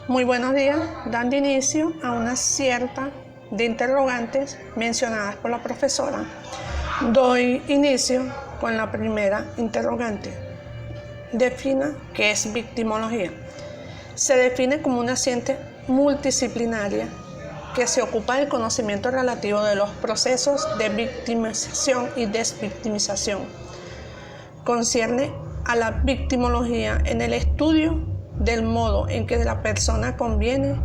Muy buenos días, dando inicio a una cierta de interrogantes mencionadas por la profesora. Doy inicio con la primera interrogante. Defina qué es victimología. Se define como una ciencia multidisciplinaria que se ocupa del conocimiento relativo de los procesos de victimización y desvictimización. Concierne a la victimología en el estudio del modo en que la persona conviene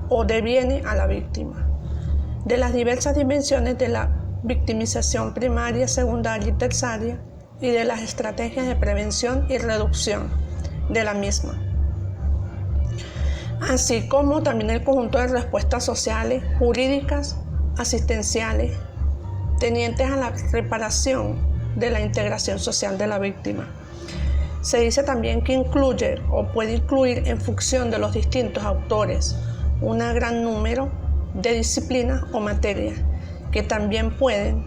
o deviene a la víctima, de las diversas dimensiones de la victimización primaria, secundaria y terciaria, y de las estrategias de prevención y reducción de la misma, así como también el conjunto de respuestas sociales, jurídicas, asistenciales, tendientes a la reparación de la integración social de la víctima. Se dice también que incluye o puede incluir en función de los distintos autores un gran número de disciplinas o materias que también pueden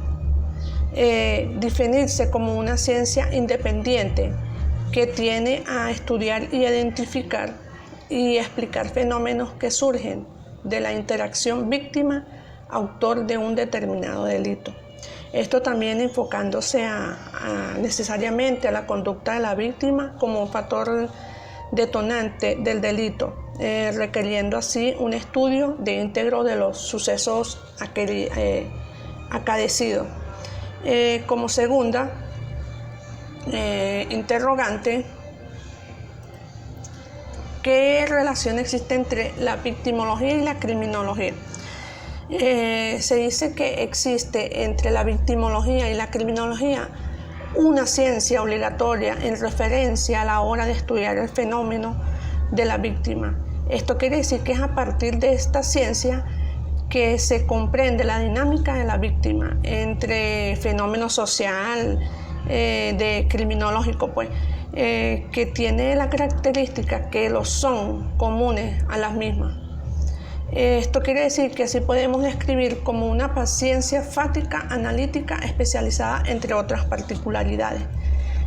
definirse como una ciencia independiente que tiene a estudiar y identificar y explicar fenómenos que surgen de la interacción víctima-autor de un determinado delito. Esto también enfocándose necesariamente a la conducta de la víctima como factor detonante del delito, requiriendo así un estudio de íntegro de los sucesos acaecidos. Como segunda interrogante, ¿qué relación existe entre la victimología y la criminología? Se dice que existe entre la victimología y la criminología una ciencia obligatoria en referencia a la hora de estudiar el fenómeno de la víctima. Esto quiere decir que es a partir de esta ciencia que se comprende la dinámica de la víctima entre fenómeno social, de criminológico, que tiene la característica que los son comunes a las mismas. Esto quiere decir que así podemos describir como una paciencia fática, analítica, especializada, entre otras particularidades.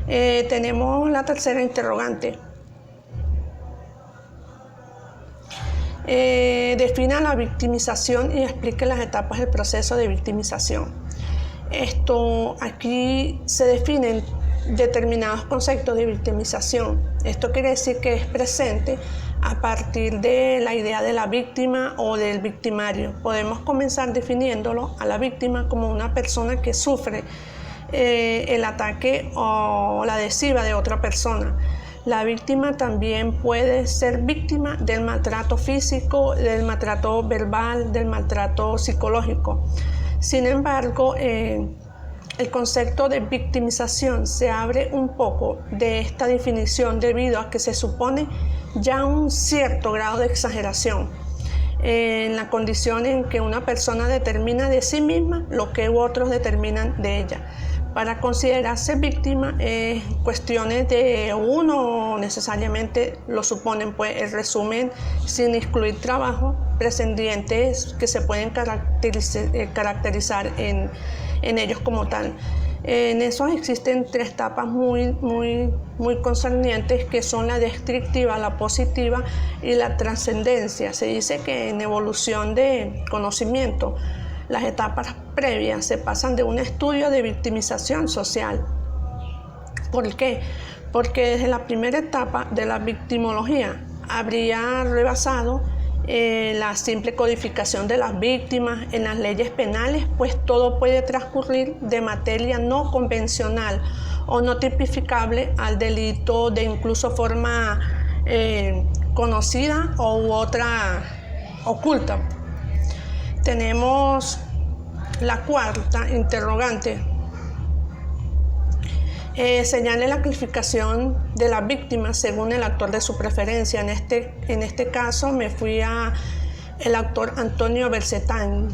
Tenemos la tercera interrogante. Defina la victimización y explique las etapas del proceso de victimización. Aquí se definen determinados conceptos de victimización. Esto quiere decir que es presente a partir de la idea de la víctima o del victimario. Podemos comenzar definiéndolo a la víctima como una persona que sufre el ataque o la adhesiva de otra persona. La víctima también puede ser víctima del maltrato físico, del maltrato verbal, del maltrato psicológico. Sin embargo, el concepto de victimización se abre un poco de esta definición debido a que se supone ya un cierto grado de exageración en la condición en que una persona determina de sí misma lo que otros determinan de ella. Para considerarse víctima, cuestiones de uno necesariamente lo suponen, el resumen sin excluir trabajo, prescindientes que se pueden caracterizar en ellos como tal. En eso existen tres etapas muy concernientes, que son la descriptiva, la positiva y la trascendencia. Se dice que en evolución de conocimiento, las etapas previas se pasan de un estudio de victimización social. ¿Por qué? Porque desde la primera etapa de la victimología habría rebasado la simple codificación de las víctimas en las leyes penales, pues todo puede transcurrir de materia no convencional o no tipificable al delito de incluso forma conocida u otra oculta. Tenemos la cuarta interrogante. Señale la clasificación de la víctima según el actor de su preferencia. En este caso me fui a el actor Antonio Bercetán.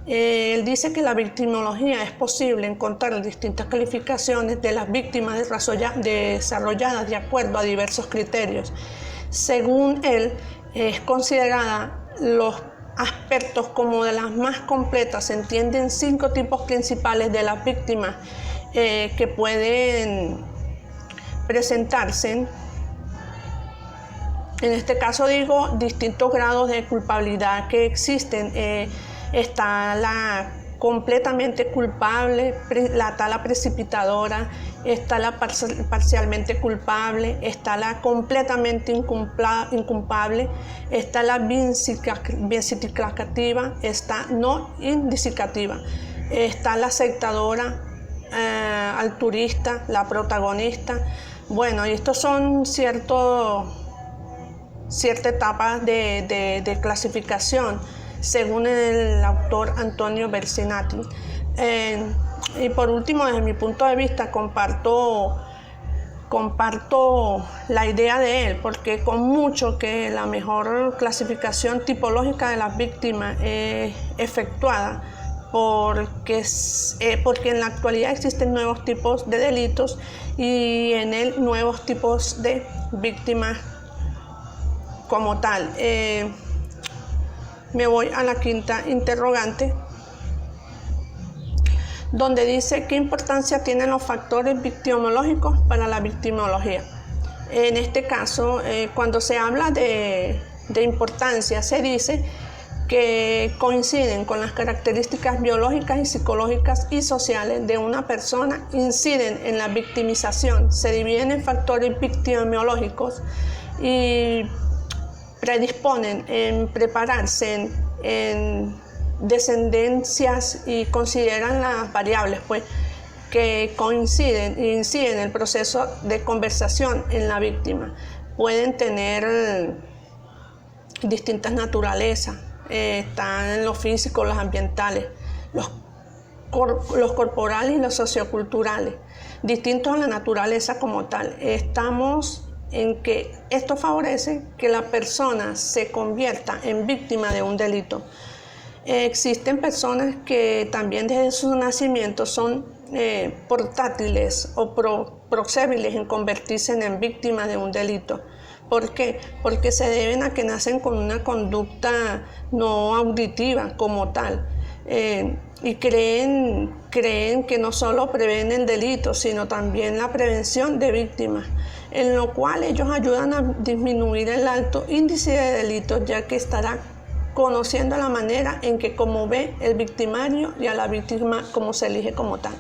Él dice que la victimología es posible encontrar distintas calificaciones de las víctimas desarrolladas de acuerdo a diversos criterios. Según él, es considerada los aspectos como de las más completas. Se entienden 5 tipos principales de las víctimas que pueden presentarse En este caso digo distintos grados de culpabilidad que existen. Está la completamente culpable, la tala precipitadora, está la parcialmente culpable, está la completamente inculpable, está la vindicativa, está no indicativa, está la aceptadora, altruista, la protagonista. Bueno, y estos son cierta etapa de clasificación según el autor Antonio Vercinati. Y por último, desde mi punto de vista, comparto la idea de él, porque con mucho que la mejor clasificación tipológica de las víctimas es efectuada, porque en la actualidad existen nuevos tipos de delitos y en él nuevos tipos de víctimas como tal. Me voy a la quinta interrogante, donde dice qué importancia tienen los factores victimológicos para la victimología. En este caso, cuando se habla de importancia, se dice que coinciden con las características biológicas y psicológicas y sociales de una persona, inciden en la victimización, se dividen en factores victimológicos y predisponen en prepararse en descendencias y consideran las variables que coinciden e inciden en el proceso de conversación en la víctima. Pueden tener distintas naturalezas, están en lo físico, los ambientales, los corporales y los socioculturales, distintos a la naturaleza como tal. Estamos en que esto favorece que la persona se convierta en víctima de un delito. Existen personas que también desde su nacimiento son portátiles o proclives en convertirse en víctimas de un delito. ¿Por qué? Porque se deben a que nacen con una conducta no auditiva como tal. Y creen que no solo prevén el delito, sino también la prevención de víctimas, en lo cual ellos ayudan a disminuir el alto índice de delitos, ya que estará conociendo la manera en que como ve el victimario y a la víctima como se elige como tal.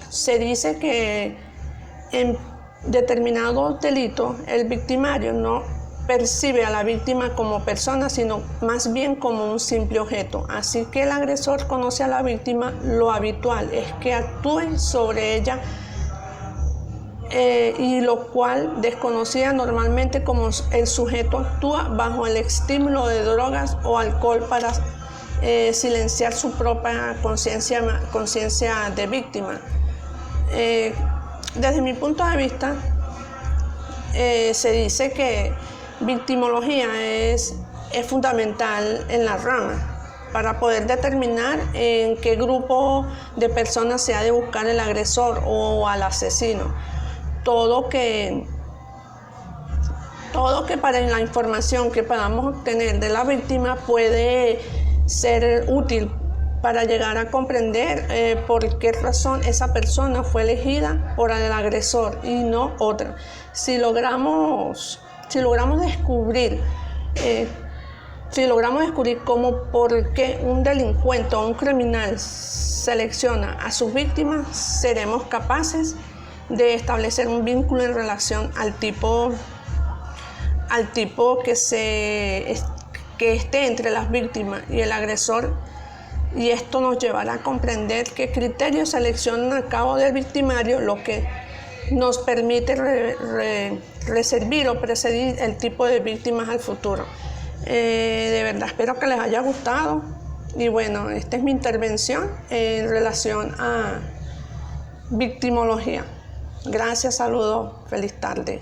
Se dice que en determinados delitos el victimario no percibe a la víctima como persona, sino más bien como un simple objeto. Así que el agresor conoce a la víctima, lo habitual es que actúe sobre ella, y lo cual desconocida normalmente como el sujeto actúa bajo el estímulo de drogas o alcohol para silenciar su propia conciencia de víctima. Desde mi punto de vista, se dice que victimología es fundamental en la rama para poder determinar en qué grupo de personas se ha de buscar el agresor o al asesino. Todo que para la información que podamos obtener de la víctima puede ser útil para llegar a comprender por qué razón esa persona fue elegida por el agresor y no otra. Si logramos descubrir por qué un delincuente o un criminal selecciona a sus víctimas, seremos capaces de establecer un vínculo en relación al tipo que esté entre las víctimas y el agresor, y esto nos llevará a comprender qué criterios seleccionan a cabo del victimario, lo que nos permite reservar o precedir el tipo de víctimas al futuro. De verdad espero que les haya gustado, y bueno, esta es mi intervención en relación a victimología. Gracias, saludos, feliz tarde.